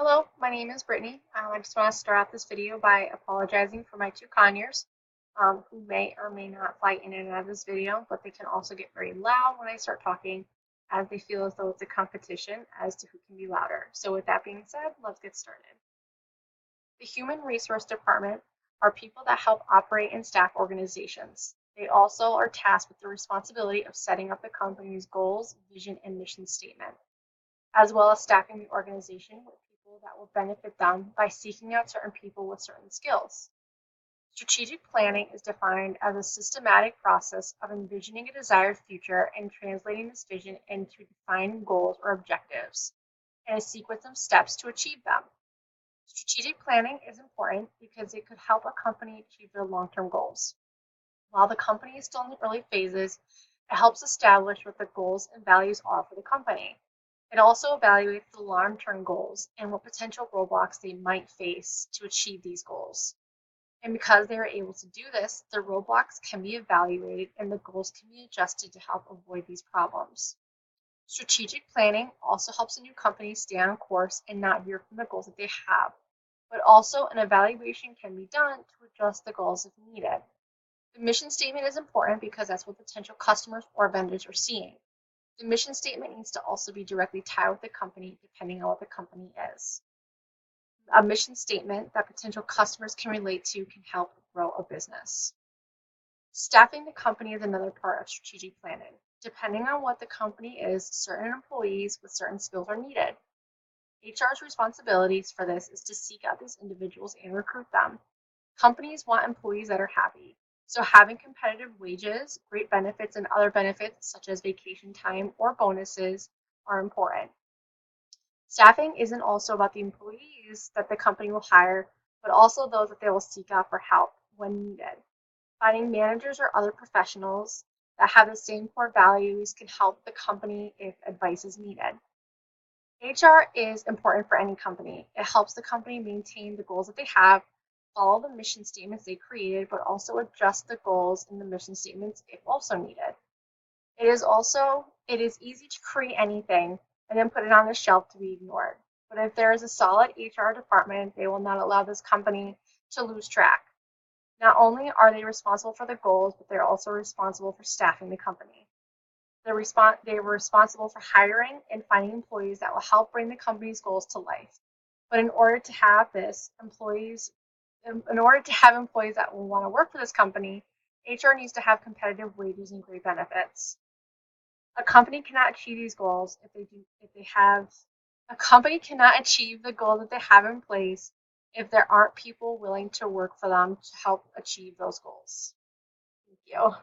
Hello, my name is Brittany. I just want to start out this video by apologizing for my two conures, who may or may not fly in and out of this video, but they can also get very loud when I start talking, as they feel as though it's a competition as to who can be louder. So with that being said, let's get started. The Human Resource Department are people that help operate and staff organizations. They also are tasked with the responsibility of setting up the company's goals, vision, and mission statement, as well as staffing the organization with people that will benefit them by seeking out certain people with certain skills. Strategic planning is defined as a systematic process of envisioning a desired future and translating this vision into defined goals or objectives and a sequence of steps to achieve them. Strategic planning is important because it could help a company achieve their long-term goals. While the company is still in the early phases, it helps establish what the goals and values are for the company. It also evaluates the long-term goals and what potential roadblocks they might face to achieve these goals. And because they are able to do this, the roadblocks can be evaluated and the goals can be adjusted to help avoid these problems. Strategic planning also helps a new company stay on course and not veer from the goals that they have, but also an evaluation can be done to adjust the goals if needed. The mission statement is important because that's what potential customers or vendors are seeing. The mission statement needs to also be directly tied with the company depending on what the company is. A mission statement that potential customers can relate to can help grow a business. Staffing the company is another part of strategic planning. Depending on what the company is, certain employees with certain skills are needed. HR's responsibilities for this is to seek out these individuals and recruit them. Companies want employees that are happy, so having competitive wages, great benefits, and other benefits such as vacation time or bonuses are important. Staffing isn't also about the employees that the company will hire, but also those that they will seek out for help when needed. Finding managers or other professionals that have the same core values can help the company if advice is needed. HR is important for any company. It helps the company maintain the goals that they have, follow the mission statements they created, but also adjust the goals in the mission statements if also needed. It is easy to create anything and then put it on the shelf to be ignored. But if there is a solid HR department, they will not allow this company to lose track. Not only are they responsible for the goals, but they're also responsible for staffing the company. They were responsible for hiring and finding employees that will help bring the company's goals to life. But in order to have employees that will want to work for this company, HR needs to have competitive wages and great benefits. A company cannot achieve these goals if they have a company cannot achieve the goals that they have in place if there aren't people willing to work for them to help achieve those goals. Thank you.